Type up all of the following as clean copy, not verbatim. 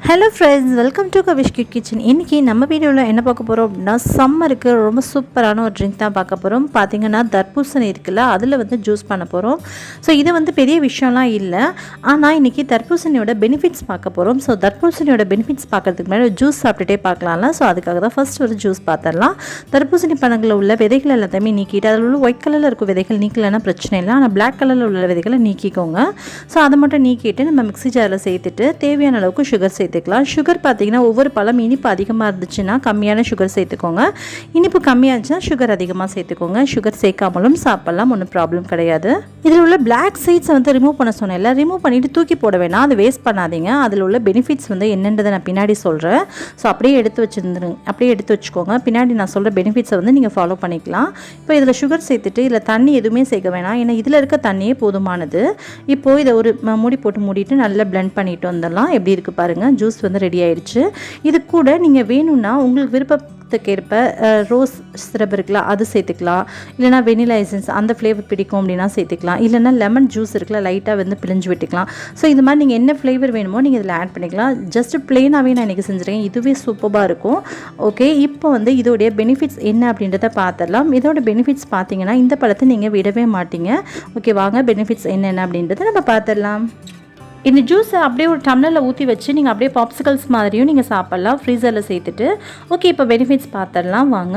Hello friends, welcome to Kavish kitchen. இன்றைக்கி நம்ம வீடியோவில் என்ன பார்க்க போகிறோம் அப்படின்னா, சம்மருக்கு ரொம்ப சூப்பரான ஒரு ட்ரிங்க் தான் பார்க்க போகிறோம். பார்த்திங்கன்னா தர்பூசணி இருக்குல்ல, அதில் ஜூஸ் பண்ண போகிறோம். ஸோ இது பெரிய விஷயம்லாம் இல்லை. ஆனால் இன்றைக்கி தர்பூசணியோட பெனிஃபிட்ஸ் பார்க்க போகிறோம். ஸோ தர்பூசணியோட பெனிஃபிட்ஸ் பார்க்குறதுக்கு முன்னாடி ஜூஸ் சாப்பிட்டுட்டே பார்க்கலாம்ல. ஸோ அதுக்காக தான் ஃபஸ்ட் ஒரு ஜூஸ் பார்த்துடலாம். தர்பூசணி பழங்களில் உள்ள விதைகள் எல்லாத்தையுமே நீக்கிட்டு, அதில் உள்ள ஒயிட் கலரில் இருக்க விதைகள் நீக்கலைன்னா பிரச்சனை இல்லை. ஆனால் பிளாக் கலரில் உள்ள விதைகளை நீக்கிக்கோங்க. ஸோ அதை மட்டும் நீக்கிட்டு நம்ம மிக்ஸி ஜாரில் சேர்த்துட்டு தேவையான அளவுக்கு சுகர் சேர்த்துக்கலாம். சுகர் பார்த்தீங்கன்னா ஒவ்வொரு பழம் இனிப்பு அதிகமாக இருந்துச்சுன்னா கம்மியான சுகர் சேர்த்துக்கோங்க, இனிப்பு கம்மியாக இருந்துச்சுன்னா சுகர் அதிகமாக சேர்த்துக்கோங்க. சுகர் சேர்க்காமலும் சாப்பிடலாம், ஒன்றும் ப்ராப்ளம் கிடையாது. இதில் உள்ள பிளாக் சீட்ஸை ரிமூவ் பண்ண சொன்னேன். ரிமூவ் பண்ணிவிட்டு தூக்கி போட வேணாம், அது வேஸ்ட் பண்ணாதீங்க. அதில் உள்ள பெனிஃபிட்ஸ் என்னன்றதை நான் பின்னாடி சொல்கிறேன். ஸோ அப்படியே எடுத்து வச்சுக்கோங்க. பின்னாடி நான் சொல்கிற பெனிஃபிட்ஸை நீங்கள் ஃபாலோ பண்ணிக்கலாம். இப்போ இதில் சுகர் சேர்த்துட்டு இதில் தண்ணி எதுவுமே சேர்க்க வேணாம், ஏன்னா இதில் இருக்க தண்ணியே போதுமானது. இப்போது இதை ஒரு மூடி போட்டு மூடிட்டு நல்லா பிளெண்ட் பண்ணிட்டு வந்துடலாம். எப்படி இருக்குது பாருங்கள், ஜூஸ் ரெடி ஆயிடுச்சு. இது கூட நீங்கள் வேணும்னா உங்களுக்கு விருப்பத்துக்கேற்ப ரோஸ் சிரப் இருக்கலாம், அது சேர்த்துக்கலாம். இல்லைனா வெனிலா எசன்ஸ் அந்த ஃப்ளேவர் பிடிக்கும் அப்படின்னா சேர்த்துக்கலாம். இல்லைனா லெமன் ஜூஸ் இருக்கலாம், லைட்டாக பிழிஞ்சு விட்டுக்கலாம். ஸோ இது மாதிரி நீங்கள் என்ன ஃப்ளேவர் வேணுமோ நீங்கள் இதில் ஆட் பண்ணிக்கலாம். ஜஸ்ட் பிளெயினாகவே நான் இன்றைக்கி செஞ்சுருக்கேன். இதுவே சூப்பராக இருக்கும். ஓகே, இப்போ இதோடைய பெனிஃபிட்ஸ் என்ன அப்படின்றத பார்த்துடலாம். இதோட பெனிஃபிட்ஸ் பார்த்தீங்கன்னா இந்த பழத்தை நீங்கள் விடவே மாட்டீங்க. ஓகே, வாங்க பெனிஃபிட்ஸ் என்னென்ன அப்படின்றத நம்ம பார்த்துடலாம். இந்த ஜூஸை அப்படியே ஒரு டம்ளரில் ஊற்றி வச்சு நீங்கள் அப்படியே பாப்சிகல்ஸ் மாதிரியும் நீங்கள் சாப்பிட்லாம், ஃப்ரீசரில் சேர்த்துட்டு. ஓகே, இப்போ பெனிஃபிட்ஸ் பார்த்துடலாம் வாங்க.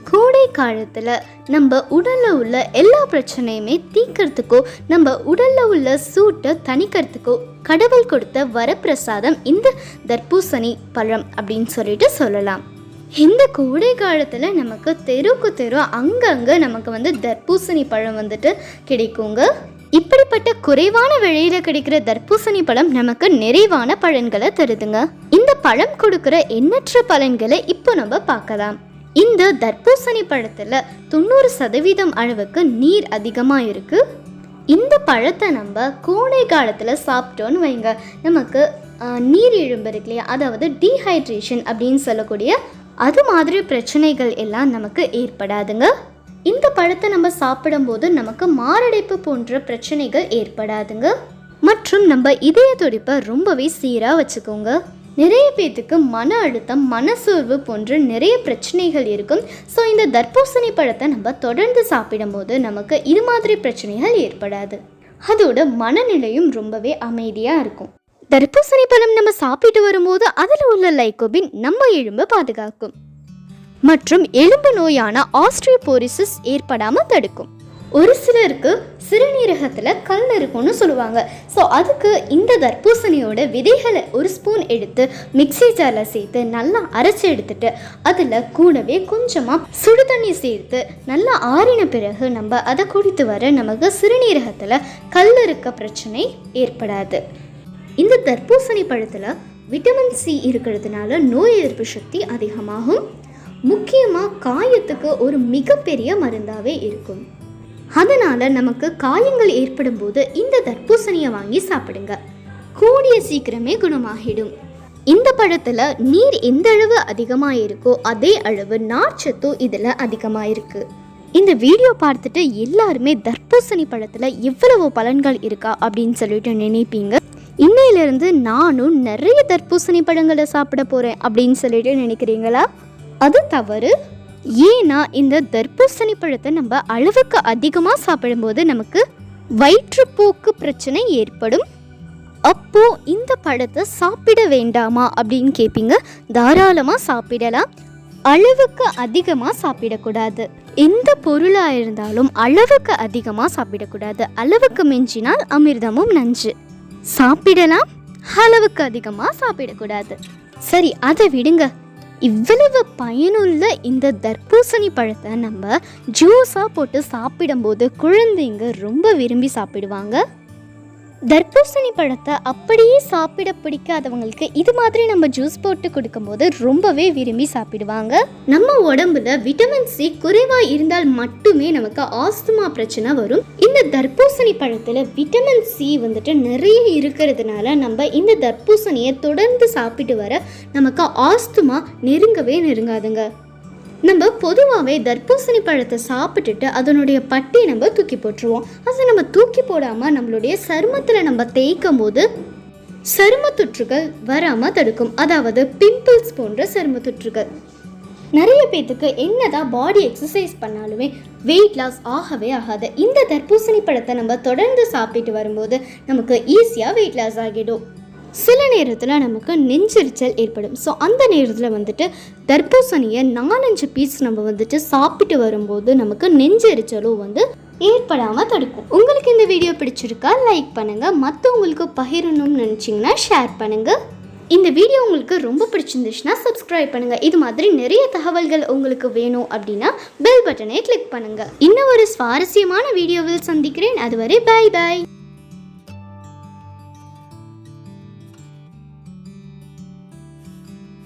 கோடை காலத்தில் நம்ம உடலில் உள்ள எல்லா பிரச்சனையுமே தீர்க்கறதுக்கோ, நம்ம உடலில் உள்ள சூட்டை தணிக்கிறதுக்கோ கடவுள் கொடுத்த வரப்பிரசாதம் இந்த தர்பூசணி பழம் அப்படின்னு சொல்லலாம். இந்த கோடை காலத்தில் நமக்கு தெருக்கு தெரு அங்கங்கே நமக்கு தர்பூசணி பழம் கிடைக்குங்க. இப்படிப்பட்ட குறைவான விலையில் கிடைக்கிற தர்பூசணி பழம் நமக்கு நிறைவான பலன்களை தருதுங்க. இந்த பழம் கொடுக்கிற எண்ணற்ற பலன்களை இப்போ நம்ம பார்க்கலாம். இந்த தர்பூசணி பழத்தில் 90% அளவுக்கு நீர் அதிகமாக இருக்கு. இந்த பழத்தை நம்ம கோடை காலத்தில் சாப்பிட்டோன்னு வைங்க, நமக்கு நீர் இழும்பு இருக்கு இல்லையா, அதாவது டீஹைட்ரேஷன் அப்படின்னு சொல்லக்கூடிய அது மாதிரி பிரச்சனைகள் எல்லாம் நமக்கு ஏற்படாதுங்க. இந்த பழத்தை நம்ம சாப்பிடும்போது நமக்கு மாரடைப்பு போன்ற பிரச்சனைகள் ஏற்படாதுங்க. மற்றும் நம்ம இதய துடிப்பை ரொம்பவே சீராக வச்சுக்கோங்க. நிறைய பேத்துக்கு மன அழுத்தம், மனசோர்வு போன்ற நிறைய பிரச்சனைகள் இருக்கும். ஸோ இந்த தர்பூசணி பழத்தை நம்ம தொடர்ந்து சாப்பிடும்போது நமக்கு இது மாதிரி பிரச்சனைகள் ஏற்படாது. அதோட மனநிலையும் ரொம்பவே அமைதியாக இருக்கும். தர்பூசணி பழம் நம்ம சாப்பிட்டு வரும்போது அதில் உள்ள லைகோபின் நம்ம எலும்பை பாதுகாக்கும் மற்றும் எலும்பு நோயான ஆஸ்ட்ரியோபோரோசிஸ் ஏற்படாமல் தடுக்கும். ஒரு சிலருக்கு சிறுநீரகத்தில் கல் இருக்கும்னு சொல்லுவாங்க. ஸோ அதுக்கு இந்த தர்பூசணியோட விதைகளை ஒரு ஸ்பூன் எடுத்து மிக்ஸி ஜாரில் சேர்த்து நல்லா அரைச்சி எடுத்துட்டு அதில் கூடவே கொஞ்சமாக சுடு தண்ணி சேர்த்து நல்லா ஆறின பிறகு நம்ம அதை குடித்து வர நமக்கு சிறுநீரகத்தில் கல் இருக்க பிரச்சனை ஏற்படாது. இந்த தர்பூசணி பழத்தில் விட்டமின் சி இருக்கிறதுனால நோய் எதிர்ப்பு சக்தி அதிகமாகும். முக்கியமாக காயத்துக்கு ஒரு மிகப்பெரிய மருந்தாகவே இருக்கும். அதனால் நமக்கு காயங்கள் ஏற்படும் போது இந்த தர்பூசணியை வாங்கி சாப்பிடுங்க, கூடிய சீக்கிரமே குணமாகிடும். இந்த பழத்தில் நீர் எந்த அளவு அதிகமாக இருக்கோ அதே அளவு நார்ச்சத்தும் இதில் அதிகமாக இருக்குது. இந்த வீடியோ பார்த்துட்டு எல்லாருமே தர்பூசணி பழத்தில் எவ்வளவு பலன்கள் இருக்கா அப்படின்னு சொல்லிட்டு நினைப்பீங்க. இன்னையிலிருந்து நானும் நிறைய தர்பூசணி பழங்களை சாப்பிட போகிறேன் அப்படின்னு சொல்லிட்டு நினைக்கிறீங்களா? அது தவறு. ஏன்னா இந்த தர்பூசணி பழத்தை நம்ம அளவுக்கு அதிகமாக சாப்பிடும்போது நமக்கு வயிற்றுப்போக்கு பிரச்சனை ஏற்படும். அப்போ இந்த பழத்தை சாப்பிட வேண்டாமா அப்படின்னு கேட்பீங்க. தாராளமாக சாப்பிடலாம், அளவுக்கு அதிகமாக சாப்பிடக்கூடாது. எந்த பொருளாக இருந்தாலும் அளவுக்கு அதிகமாக சாப்பிடக்கூடாது. அளவுக்கு மிஞ்சினால் அமிர்தமும் நஞ்சு. சாப்பிடலாம், அளவுக்கு அதிகமாக சாப்பிடக்கூடாது. சரி, அதை விடுங்க. இவ்வளவு பயனுள்ள இந்த தர்பூசணி பழத்தை நம்ம ஜூஸாக போட்டு சாப்பிடும்போது குழந்தைங்க ரொம்ப விரும்பி சாப்பிடுவாங்க. தர்பூசணி பழத்தை அப்படியே சாப்பிட பிடிக்காதவங்களுக்கு இது மாதிரி நம்ம ஜூஸ் போட்டு கொடுக்கும்போது ரொம்பவே விரும்பி சாப்பிடுவாங்க. நம்ம உடம்புல விட்டமின் சி குறைவாக இருந்தால் மட்டுமே நமக்கு ஆஸ்துமா பிரச்சனை வரும். இந்த தர்பூசணி பழத்தில் விட்டமின் சி நிறைய இருக்கிறதுனால நம்ம இந்த தர்பூசணியை தொடர்ந்து சாப்பிட்டு வர நமக்கு ஆஸ்துமா நெருங்காதுங்க. நம்ம பொதுவாகவே தர்பூசணி பழத்தை சாப்பிட்டுட்டு அதனுடைய பட்டி நம்ம தூக்கி போட்டுருவோம். அதை நம்ம தூக்கி போடாமல் நம்மளுடைய சருமத்தில் நம்ம தேய்க்கும் போது சரும தொற்றுகள் வராமல் தடுக்கும், அதாவது பிம்பிள்ஸ் போன்ற சரும தொற்றுகள். நிறைய பேத்துக்கு என்னதான் பாடி எக்ஸசைஸ் பண்ணாலுமே வெயிட் லாஸ் ஆகவே ஆகாது. இந்த தர்பூசணி பழத்தை நம்ம தொடர்ந்து சாப்பிட்டு வரும்போது நமக்கு ஈஸியாக வெயிட் லாஸ் ஆகிடும். சில நேரத்தில் நமக்கு நெஞ்செரிச்சல் ஏற்படும். ஸோ அந்த நேரத்தில் வந்துட்டு தர்பூசணியை 4-5 பீஸ் நம்ம வந்துட்டு சாப்பிட்டு வரும்போது நமக்கு நெஞ்செரிச்சலும் ஏற்படாமல் தடுக்கும். உங்களுக்கு இந்த வீடியோ பிடிச்சிருக்கா லைக் பண்ணுங்கள், மற்றவங்களுக்கு பகிரணும்னு நினச்சிங்கன்னா ஷேர் பண்ணுங்கள். இந்த வீடியோ உங்களுக்கு ரொம்ப பிடிச்சிருந்துச்சுன்னா சப்ஸ்கிரைப் பண்ணுங்கள். இது மாதிரி நிறைய தகவல்கள் உங்களுக்கு வேணும் அப்படின்னா பெல் பட்டனை கிளிக் பண்ணுங்கள். இன்னும் ஒரு சுவாரஸ்யமான வீடியோவில் சந்திக்கிறேன். அதுவரை பாய் பாய்.